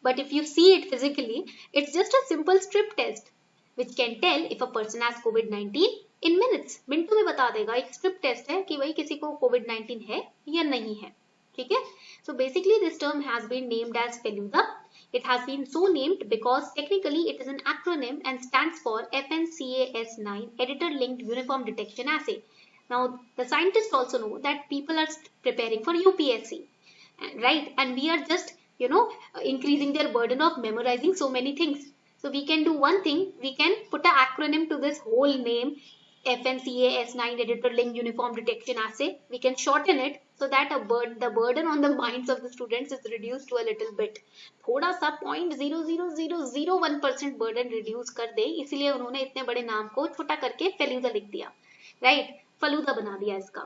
[SPEAKER 1] but if you see it physically, it's just a simple strip test which can tell if a person has COVID-19 in minutes. मिनटों में बता देगा। एक strip test है कि भाई किसी को COVID-19 है या नहीं है, ठीक है। So basically this term has been named as Feluda. It has been so named because technically it is an acronym and stands for FNCAS9 Editor Linked Uniform Detection Assay. Now the scientists also know that people are preparing for UPSC, right? And we are just increasing their burden of memorizing so many things. So we can do one thing, we can put an acronym to this whole name, FNCAS9 Editor Link Uniform Detection Assay. We can shorten it so that the burden on the minds of the students is reduced to a little bit. थोड़ा सा 0.00001% burden reduce कर दे, इसलिए उन्होंने इतने बड़े नाम को छोटा करके फेलूदा लिख दिया, right? फलूदा बना दिया इसका।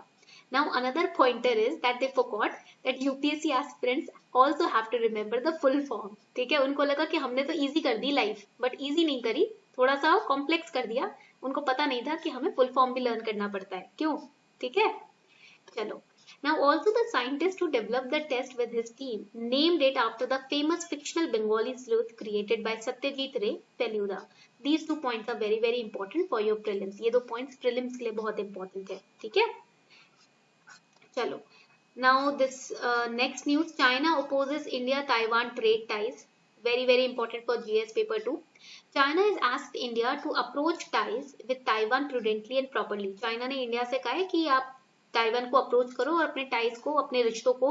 [SPEAKER 1] Now another pointer is that they forgot that UPSC aspirants also have to remember the full form. ठीक है, उनको लगा कि हमने तो easy कर दी लाइफ, but easy नहीं करी, थोड़ा सा कॉम्प्लेक्स कर दिया। उनको पता नहीं था कि हमें full form भी लर्न करना पड़ता है, क्यों? ठीक है, चलो। Now also the scientist who developed the test with his team named it after the famous fictional Bengali sleuth created by Satyajit Ray, Feluda. These 2 points are very very important for your prelims. ये 2 points prelims के लिए बहुत important है, ठीक है। चलो, now this next news, China opposes India-Taiwan trade ties. Very very important for GS paper 2. China has asked India to approach ties with Taiwan prudently and properly. China ने India से कहा है कि आप ताइवान को अप्रोच करो और अपने टाइज को, अपने रिश्तों को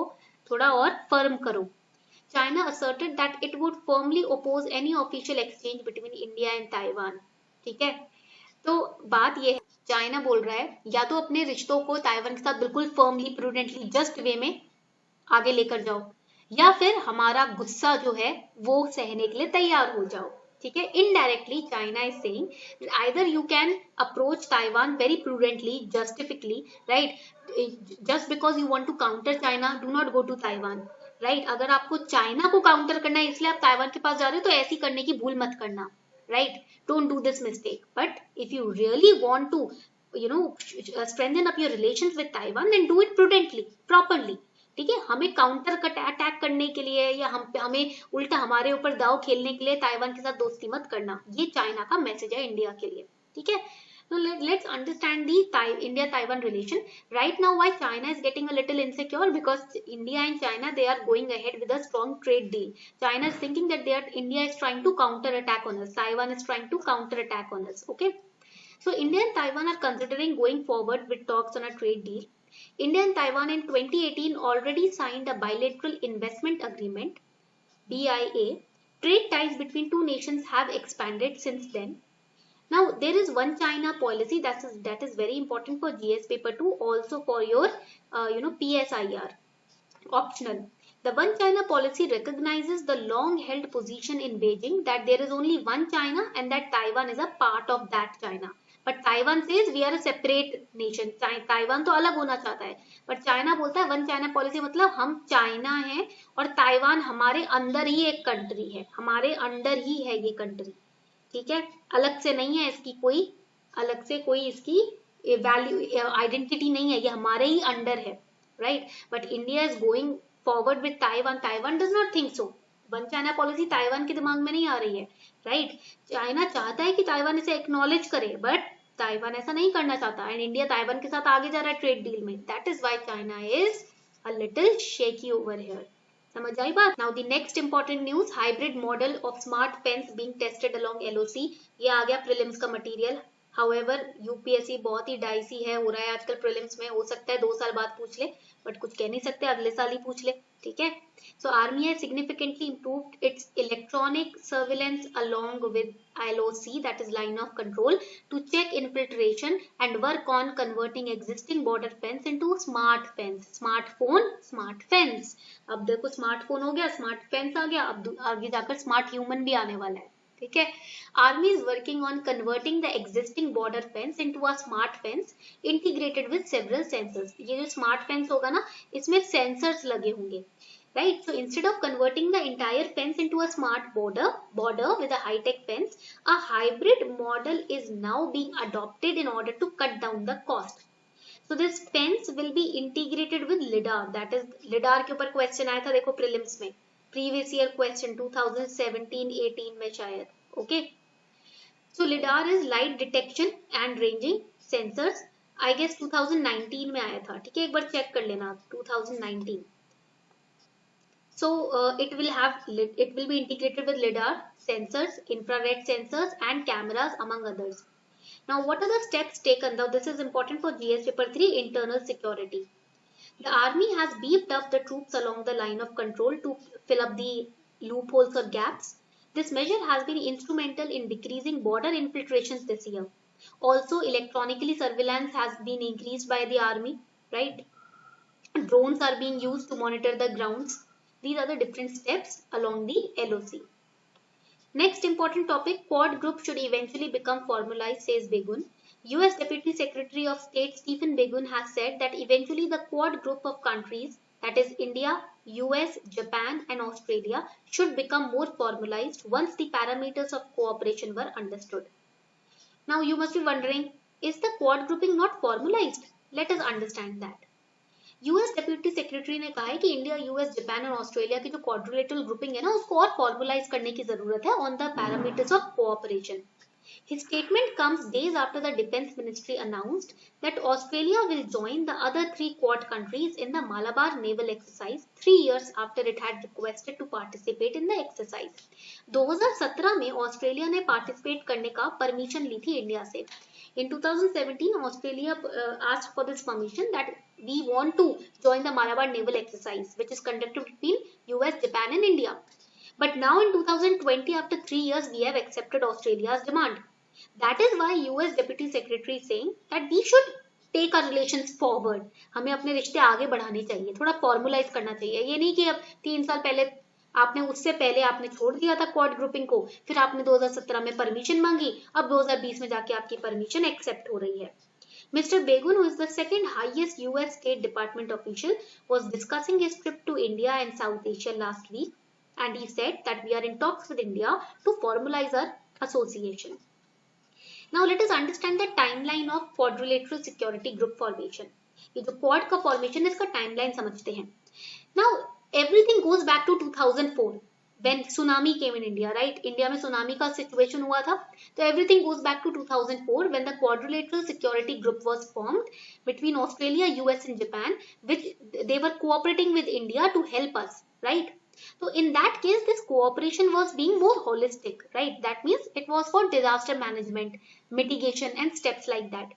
[SPEAKER 1] थोड़ा और फर्म करो। China asserted that it would firmly oppose any official exchange between India and Taiwan. ठीक है, तो बात ये है, चाइना बोल रहा है या तो अपने रिश्तों को ताइवान के साथ बिल्कुल फर्मली, प्रूडेंटली, जस्ट वे में आगे लेकर जाओ, या फिर हमारा गुस्सा जो है वो सहने के लिए तैयार हो जाओ, ठीक है। Indirectly China is saying either you can approach Taiwan very prudently, justifiably, right? Just because you want to counter China, do not go to Taiwan, right? अगर आपको चाइना को काउंटर करना है इसलिए आप ताइवान के पास जा रहे हो, तो ऐसी करने की भूल मत करना, right? Don't do this mistake. But if you really want to strengthen up your relations with Taiwan, then do it prudently, properly. ठीक है, हमें काउंटर अटैक करने के लिए या हमें उल्टा हमारे ऊपर दाव खेलने के लिए ताइवान के साथ दोस्ती मत करना, ये चाइना का मैसेज है इंडिया के लिए, ठीक है। So let's understand the India-Taiwan relation. Right now, why China is getting a little insecure? Because India and China, they are going ahead with a strong trade deal. China is thinking that India is trying to counter-attack on us. Taiwan is trying to counter-attack on us. Okay. So India and Taiwan are considering going forward with talks on a trade deal. India and Taiwan in 2018 already signed a bilateral investment agreement, BIA. Trade ties between two nations have expanded since then. Now there is one China policy that is very important for GS paper 2, also for your PSIR, optional. The One China policy recognizes the long-held position in Beijing that there is only one China and that Taiwan is a part of that China. But Taiwan says we are a separate nation. Taiwan तो अलग होना चाहता है, but China बोलता है one China policy मतलब हम China हैं और ताइवान हमारे अंदर ही एक कंट्री है, हमारे अंडर ही है ये कंट्री, ठीक है, अलग से नहीं है, इसकी कोई अलग से कोई इसकी वैल्यू आइडेंटिटी नहीं है, ये हमारे ही अंडर है, right. But India is going forward with Taiwan. Taiwan does not think so. One China policy Taiwan के दिमाग में नहीं आ रही है, राइट. चाइना चाहता है कि ताइवान इसे एक्नॉलेज करे, बट ताइवान ऐसा नहीं करना चाहता एंड इंडिया ताइवान के साथ आगे जा रहा है ट्रेड डील में. That is why China is a little shaky over here. समझ आई बात. Now the next important news, hybrid model of smart fence being tested along LOC. ये आ गया प्रीलिम्स का मटेरियल. हाउएवर यूपीएससी बहुत ही डाइसी है, हो रहा है आजकल प्रीलिम्स में, हो सकता है 2 साल बाद पूछ ले, बट कुछ कह नहीं सकते, अगले साल ही पूछ ले, ठीक है. सो army has significantly improved its electronic surveillance along with LOC, that is line of control, to check infiltration and work on converting existing border fence into smart fence. Smartphone, smart fence. अब देखो smartphone हो गया, smart fence आ गया, अब आगे जाकर smart human भी आने वाला है, ठीक है. Army is working on converting the existing border fence into a smart fence integrated with several sensors. ये जो स्मार्ट फेंस होगा ना, इसमें सेंसर्स लगे होंगे, right. So instead of converting the entire fence into a smart border with a high tech fence, a hybrid model is now being adopted in order to cut down the cost. So this fence will be integrated with lidar. That is, lidar के ऊपर question आया था देखो prelims में, previous year question 2017-18 में शायद. Okay, so LIDAR is light detection and ranging sensors. I guess 2019 में आया था, ठीक है, एक बार चेक कर लेना 2019. So it will be integrated with lidar, sensors, infrared sensors and cameras among others. Now what are the steps taken? Now this is important for GS paper 3, internal security. The army has beefed up the troops along the line of control to fill up the loopholes or gaps. This measure has been instrumental in decreasing border infiltrations this year. Also, electronically surveillance has been increased by the army, right? Drones are being used to monitor the grounds. These are the different steps along the LOC. Next important topic, Quad group should eventually become formalized, says Begun. US Deputy Secretary of State Stephen Begun has said that eventually the Quad group of countries, that is India, US, Japan and Australia, should become more formalized once the parameters of cooperation were understood. Now you must be wondering, is the Quad grouping not formalized? Let us understand that. US deputy secretary ने कहा है कि India, US, Japan और Australia की जो quadrilateral grouping है ना, उसको और फॉर्मुलाइज करने की जरूरत है on the parameters of cooperation. His statement comes days after the Defence Ministry announced that Australia will join the other 3 Quad countries in the Malabar naval exercise 3 years after it had requested to participate in the exercise. 2017 में Australia ने participate करने का permission ली थी India से. In 2017, Australia asked for this permission that we want to join the Malabar naval exercise, which is conducted between US, Japan and India. But now in 2020, after 3 years, we have accepted Australia's demand. That is why US Deputy Secretary is saying that we should take our relations forward. हमें अपने रिश्ते आगे बढ़ाने चाहिए, थोड़ा formalise करना चाहिए. ये नहीं कि अब 3 साल पहले आपने, उससे पहले आपने छोड़ दिया था क्वाड ग्रुपिंग को, फिर आपने 2017 में परमिशन मांगी, अब 2020 में जाके आपकी परमिशन एक्सेप्ट हो रही है. Mr. Begun, who is the second highest US State Department official, was discussing his trip to India and South Asia last week, and he said that we are in talks with India to formalize our association. Now let us understand the timeline of quadrilateral security group formation. ये जो quad का formation है, इसका timeline समझते हैं. Now everything goes back to 2004 when tsunami came in India, right? India में tsunami का situation हुआ था, तो everything goes back to 2004 when the quadrilateral security group was formed between Australia, US and Japan, which they were cooperating with India to help us, right? So in that case, this cooperation was being more holistic, right? That means it was for disaster management, mitigation and steps like that.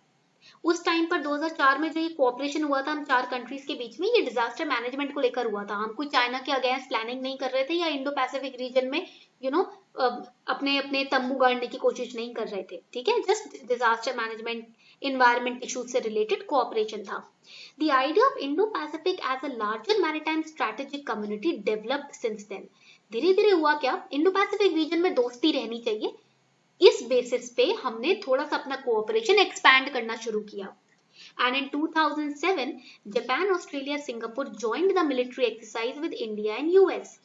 [SPEAKER 1] उस time पर 2004 में जो ये cooperation हुआ था हम 4 countries के बीच में, ये डिजास्टर मैनेजमेंट को लेकर हुआ था। हम कोई चाइना के अगेंस्ट प्लानिंग नहीं कर रहे थे या इंडो पैसिफिक रीजन में अपने अपने तंबू गाड़ने की कोशिश नहीं कर रहे थे, ठीक है। Just disaster management, environment issues से रिलेटेड कोऑपरेशन था। The idea of Indo-Pacific as a larger maritime strategic community developed since then. धीरे धीरे हुआ क्या, इंडो पैसिफिक रीजन में दोस्ती रहनी चाहिए, इस बेसिस पे हमने थोड़ा सा अपना कोऑपरेशन एक्सपैंड करना शुरू किया। And in 2007, Japan, Australia, Singapore joined the military exercise with India and US.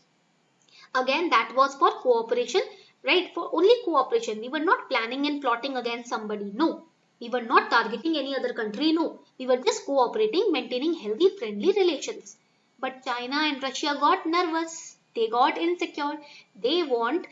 [SPEAKER 1] Again, that was for cooperation, right? For only cooperation. We were not planning and plotting against somebody. No. We were not targeting any other country. No. We were just cooperating, maintaining healthy, friendly relations. But China and Russia got nervous. They got insecure. They want,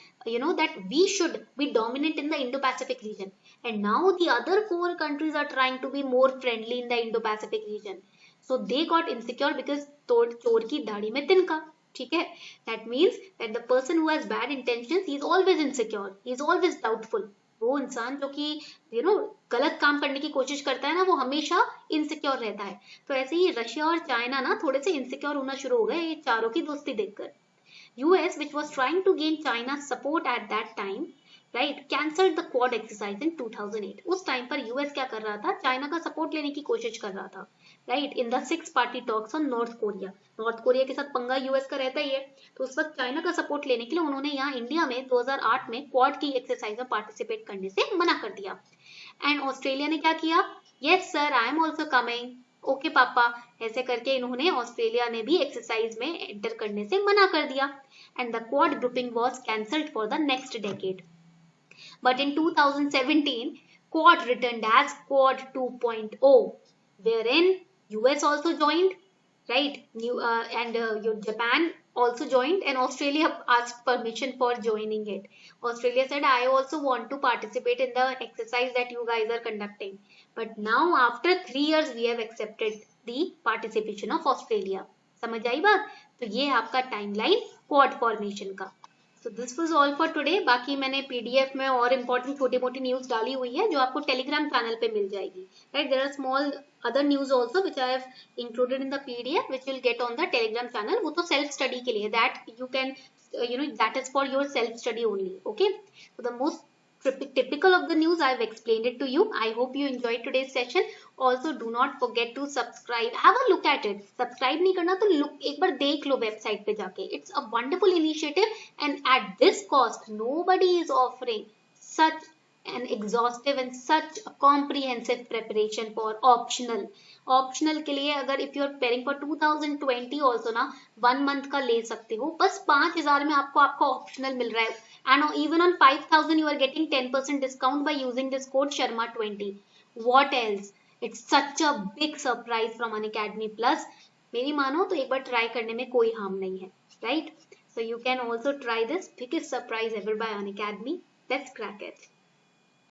[SPEAKER 1] that we should be dominant in the Indo-Pacific region. And now the other 4 countries are trying to be more friendly in the Indo-Pacific region. So they got insecure because चोर की दाढ़ी में तिनका, ठीक है। That means that the person who has bad intentions, he is always insecure, he is always doubtful. वो इंसान जो कि गलत काम करने की कोशिश करता है ना, वो हमेशा इनसिक्योर रहता है। तो ऐसे ही रशिया और चाइना ना थोड़े से इनसिक्योर होना शुरू हो गए ये चारों की दोस्ती देखकर। US, which was trying to gain China's support at that time, right, cancelled the Quad exercise in 2008. उस टाइम पर US क्या कर रहा था, चाइना का सपोर्ट लेने की कोशिश कर रहा था, right, in the 6 party talks on north Korea. North Korea के साथ पंगा US का रहता ही है, तो उस वक्त चाइना का सपोर्ट लेने के लिए उन्होंने यहाँ इंडिया में 2008 में क्वाड की एक्सरसाइज में पार्टिसिपेट करने से मना कर दिया। एंड ऑस्ट्रेलिया ने क्या किया, yes sir I am also coming, okay पापा, ऐसे करके इन्होंने ऑस्ट्रेलिया ने भी एक्सरसाइज में एंटर करने से मना कर दिया। And the quad grouping was cancelled for the next decade. But in 2017 Quad returned as Quad 2.0, wherein US also joined, right? Japan also joined, and Australia asked permission for joining it. Australia said, I also want to participate in the exercise that you guys are conducting. But now after 3 years we have accepted the participation of Australia. समझ आई बात? तो ये आपका timeline quad formation का। So this was all for today. बाकी मैंने PDF में और इम्पोर्टेंट छोटी मोटी न्यूज डाली हुई है जो आपको टेलीग्राम चैनल पे मिल जाएगी, right? There are small other news also which I have included in the PDF which will get on the Telegram channel. वो तो self study के लिए, that you can that is for your self study only, okay? So the most typical of the news I have explained it to you. I hope you enjoyed today's session. Also do not forget to subscribe. Have a look at it. Subscribe नहीं करना तो एक बार देख लो website पे जाके. It's a wonderful initiative and at this cost nobody is offering such an exhaustive and such a comprehensive preparation for optional के लिए अगर if you are preparing for 2020 also ना 1 month का ले सकते हो, बस 5000 में आपको आपका optional मिल रहा है। And even on 5000 you are getting 10% discount by using this code Sharma20. What else? It's such a big surprise from Unacademy Plus. मेरी मानो तो एक बार ट्राई करने में कोई हार्म नहीं है, right? So you can also try this biggest surprise ever by Unacademy. Let's crack it.